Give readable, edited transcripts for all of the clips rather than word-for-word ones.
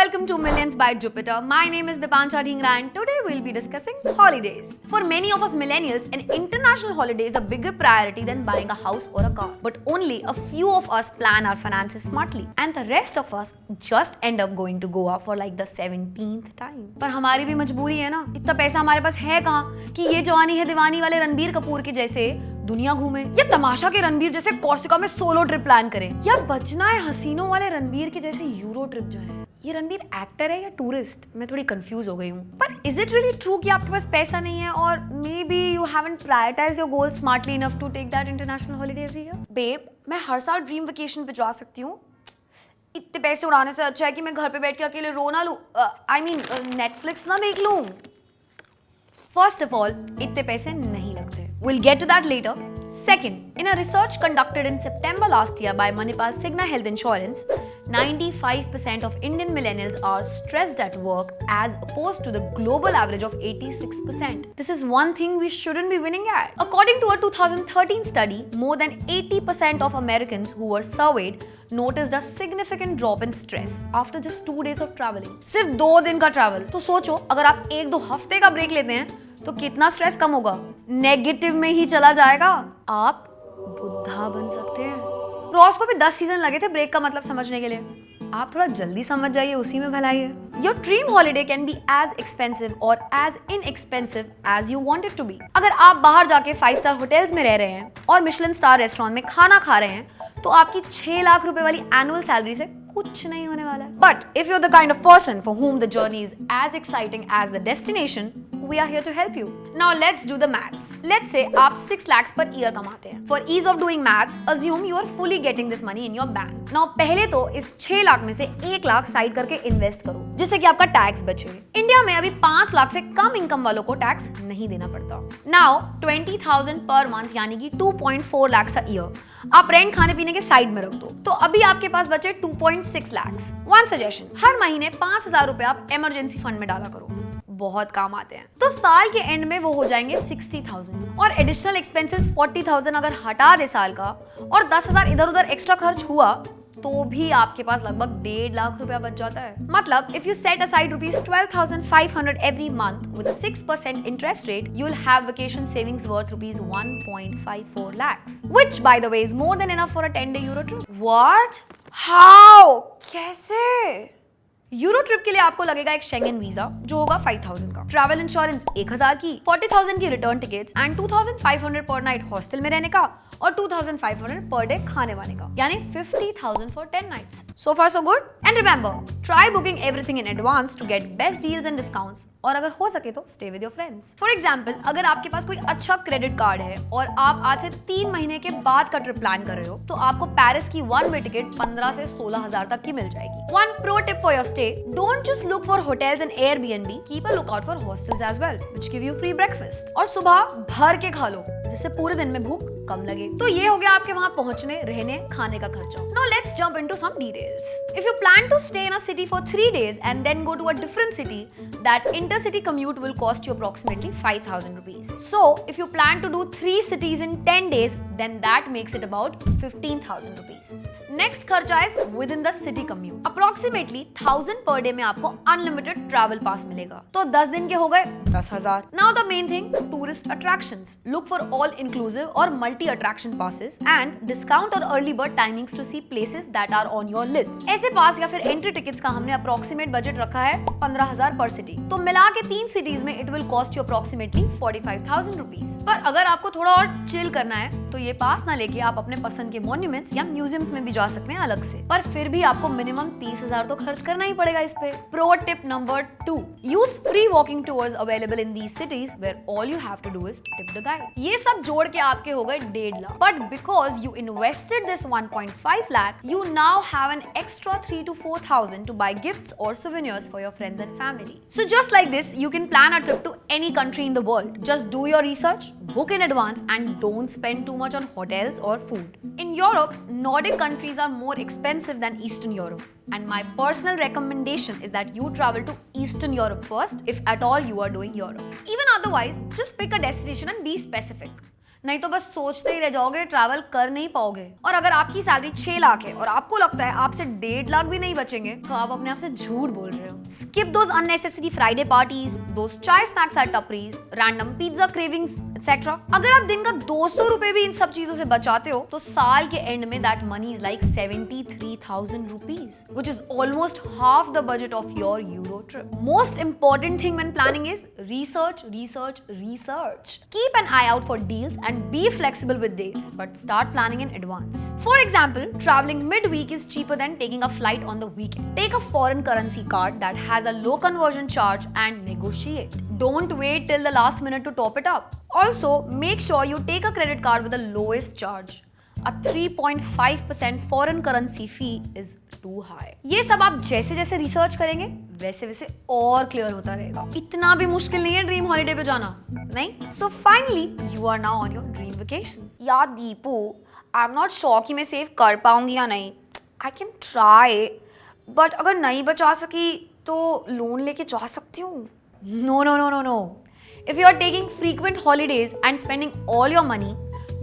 welcome to Millions by Jupiter. My name is Deepansha Dinghra and today we'll be discussing holidays. For many of us millennials, an international holiday is a bigger priority than buying a house or a car. But only a few of us plan our finances smartly and the rest of us just end up going to Goa for like the 17th time. पर हमारी भी मजबूरी है ना, इतना पैसा हमारे पास है कहाँ कि ये जवानी है दीवानी वाले रणबीर कपूर के जैसे दुनिया घूमे या तमाशा के रणबीर जैसे कॉर्सिका में सोलो ट्रिप प्लान करे या बचना है हसीनों वाले रणबीर के जैसे यूरो ट्रिप जाए। ये रणबीर एक्टर है या टूरिस्ट? मैं थोड़ी कंफ्यूज हो गई हूँ। पर इज इट रियली ट्रू कि आपके पास पैसा नहीं है और maybe you haven't prioritised your goals smartly enough to take that international holiday every year? Babe, मैं हर साल ड्रीम वेकेशन पे जा सकती हूँ। इतने पैसे उड़ाने से अच्छा है कि मैं घर पे बैठ के अकेले रो ना लूं, आई मीन नेटफ्लिक्स ना देख लूं। First of all, इतने पैसे नहीं लगते. We'll get to that later. Second, in a research conducted in September last year by Manipal Cigna Health Insurance, 95% of Indian millennials are stressed at work as opposed to the global average of 86%. This is one thing we shouldn't be winning at. According to a 2013 study, more than 80% of Americans who were surveyed noticed a significant drop in stress after just 2 days of traveling. सिर्फ 2 दिन का travel, तो सोचो अगर आप 1-2 हफ्ते का break लेते हैं तो कितना स्ट्रेस कम होगा? नेगेटिव में ही चला जाएगा। आप बुद्धा बन सकते हैं। रॉस को भी 10 सीजन लगे थे ब्रेक का मतलब समझने के लिए। आप थोड़ा जल्दी समझ जाइए, उसी में भलाई है। Your dream holiday can be as expensive or as inexpensive as you want it to be. अगर आप बाहर जाके 5 स्टार होटल्स में रह रहे हैं और मिशेलिन स्टार रेस्टोरेंट में खाना खा रहे हैं तो आपकी 6 लाख रुपए वाली एनुअल सैलरी से कुछ नहीं होने वाला है। But if you're the kind of person for whom the journey is as exciting as the destination, we are here to help you. Now let's do the maths. Let's say आप 6 lakhs per year कमाते हैं. For ease of doing maths, assume you are fully getting this money in your bank. Now पहले तो इस 6 लाख में से 1 lakh side करके invest करो जिससे कि आपका टैक्स बचे। इंडिया में अभी 5 लाख से कम इनकम वालों को टैक्स नहीं देना पड़ता। Now 20,000 per month यानी कि 2.4 lakhs a year आप रेंट खाने पीने के साइड में रख दो तो अभी आपके पास बचे 2.6 lakhs. One suggestion, हर महीने 5,000 रुपए आप इमरजेंसी फंड में डाला करो, बहुत काम आते हैं। तो साल के एंड में वो हो जाएंगे 60,000 और एडिशनल एक्सपेंसेस 40,000 अगर हटा दे साल का और 10,000 इधर उधर एक्स्ट्रा खर्च हुआ तो भी आपके पास लगभग 1.5 लाख रुपया बच जाता है। मतलब if you set aside ₹12,500 every month with a 6% interest rate, you'll have vacation savings worth ₹1.54 lakhs, which by the way is more than enough for a 10-day Euro trip. What? How? कैसे? Euro trip के लिए आपको लगेगा एक Schengen visa जो होगा 5,000 का, travel insurance 1,000 की, 40,000 की रिटर्न टिकट्स एंड 2,500 पर नाइट हॉस्टल में रहने का और 2,500 पर डे खाने वाने का, यानी 50,000 for 10 nights. So far so good? And remember, try booking everything in advance to get best deals and discounts. और अगर हो सके तो stay with your friends. For example, अगर आपके पास कोई अच्छा क्रेडिट कार्ड है और आप आज से 3 महीने के बाद का ट्रिप प्लान कर रहे हो तो आपको पेरिस की 1 वे टिकट 15 से 16,000 तक की मिल जाएगी. One pro tip for your stay, don't just look for hotels and Airbnb, keep a lookout for hostels as well, which give you free breakfast. और सुबह भर के खा लो जिससे पूरे दिन में भूख कम लगे. तो ये हो गया आपके वहाँ पहुँचने, रहने, खाने का खर्चा. Now let's jump into some details. If you plan to stay in a city for 3 days and then go to a different city, that intercity commute will cost you approximately 5,000 rupees. So if you plan to do 3 cities in 10 days, then that makes it about 15,000 rupees. Next खर्चा is within the city commute. Approximately 1,000 per day में आपको unlimited travel pass मिलेगा. तो 10 दिन के हो गए 10,000. Now the main thing, tourist attractions. Look for all inclusive or multi attraction passes and discount or early bird timings to see places that are on your list. ऐसे पास या फिर entry tickets का हमने अप्रोक्सीमेट बजट रखा है 15,000 पर city. तो मिला के 3 सिटीज में it will cost you approximately 45,000 rupees. पर अगर आपको थोड़ा और चिल करना है तो ये पास ना लेके आप अपने पसंद के मॉन्यूमेंट्स या म्यूजियम्स में भी जा सकते हैं अलग से. पर फिर भी आपको मिनिमम 30,000 तो खर्च करना ही पड़ेगा इस पे. Pro tip number 2, use free walking tours available in these cities where all you have to do is tip the guide. ये सब जोड़ के आपके हो गए 1.5 lakh. But because you invested this 1.5 lakh, you now have an extra 3,000 to 4,000 to buy gifts or souvenirs for your friends and family. So just like this, you can plan a trip to any country in the world. Just do your research, book in advance, and don't spend too much on hotels or food. In Europe, Nordic countries are more expensive than Eastern Europe. And my personal recommendation is that you travel to Eastern Europe first if at all you are doing Europe. Even otherwise, just pick a destination and be specific. नहीं तो बस सोचते ही रह जाओगे, travel कर नहीं पाओगे। और अगर आपकी सैलरी 6 लाख है और आपको लगता है आपसे 1.5 लाख भी नहीं बचेंगे, तो आप अपने आप से झूठ बोल रहे हो। Skip those unnecessary Friday parties, those chai snacks at tapris, random pizza cravings etcetera. अगर आप दिन का 200 रुपए भी इन सब चीजों से बचाते हो, तो साल के एंड में that money is like 73,000 rupees, which is almost half the budget of your Euro trip. Most important thing when planning is research, research, research. Keep an eye out for deals and be flexible with dates, but start planning in advance. For example, traveling midweek is cheaper than taking a flight on the weekend. Take a foreign currency card that has a low conversion charge and negotiate. Don't wait till the last minute to top it up. Also, make sure you take a credit card with the lowest charge. A 3.5% foreign currency fee is too high. ये सब आप जैसे जैसे research करेंगे वैसे वैसे और clear होता रहेगा। इतना भी मुश्किल नहीं है ड्रीम हॉलिडे पे जाना, नहीं? So finally, you are now on your dream vacation. यार दीपू, I'm not sure कि मैं सेव कर पाऊंगी या नहीं. I can try, but अगर नहीं बचा सकी तो लोन लेके जा सकती हूँ. No, no, no, no, no. If you are taking frequent holidays and spending all your money,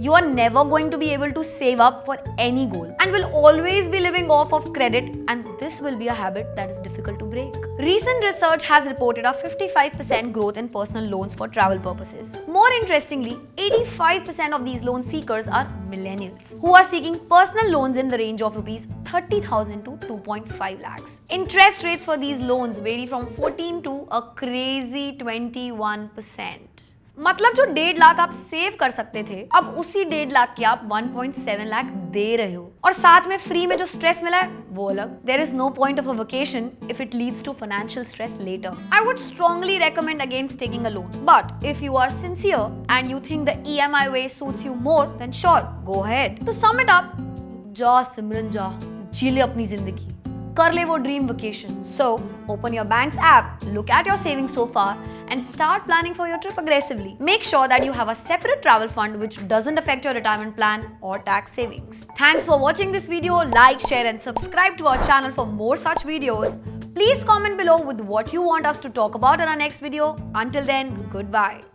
you are never going to be able to save up for any goal and will always be living off of credit, and this will be a habit that is difficult to break. Recent research has reported a 55% growth in personal loans for travel purposes. More interestingly, 85% of these loan seekers are millennials who are seeking personal loans in the range of rupees 30,000 to 2.5 lakhs. Interest rates for these loans vary from 14 to a crazy 21%. मतलब जो 1.5 लाख आप save कर सकते थे, अब उसी 1.5 लाख के आप 1.7 लाख दे रहे हो, और साथ में फ्री में जो स्ट्रेस मिला है वो अलग। There is no point of a vacation if it leads to financial stress later. I would strongly recommend against taking a loan. But if you are sincere and you think the EMI way suits you more, then sure, go ahead. To sum it up, जा सिमरन जा, जी ले अपनी जिंदगी, कर ले वो dream vacation. So, open your bank's app, look at your savings so far, and start planning for your trip aggressively. Make sure that you have a separate travel fund which doesn't affect your retirement plan or tax savings. Thanks for watching this video. Like, share and subscribe to our channel for more such videos. Please comment below with what you want us to talk about in our next video. Until then, goodbye.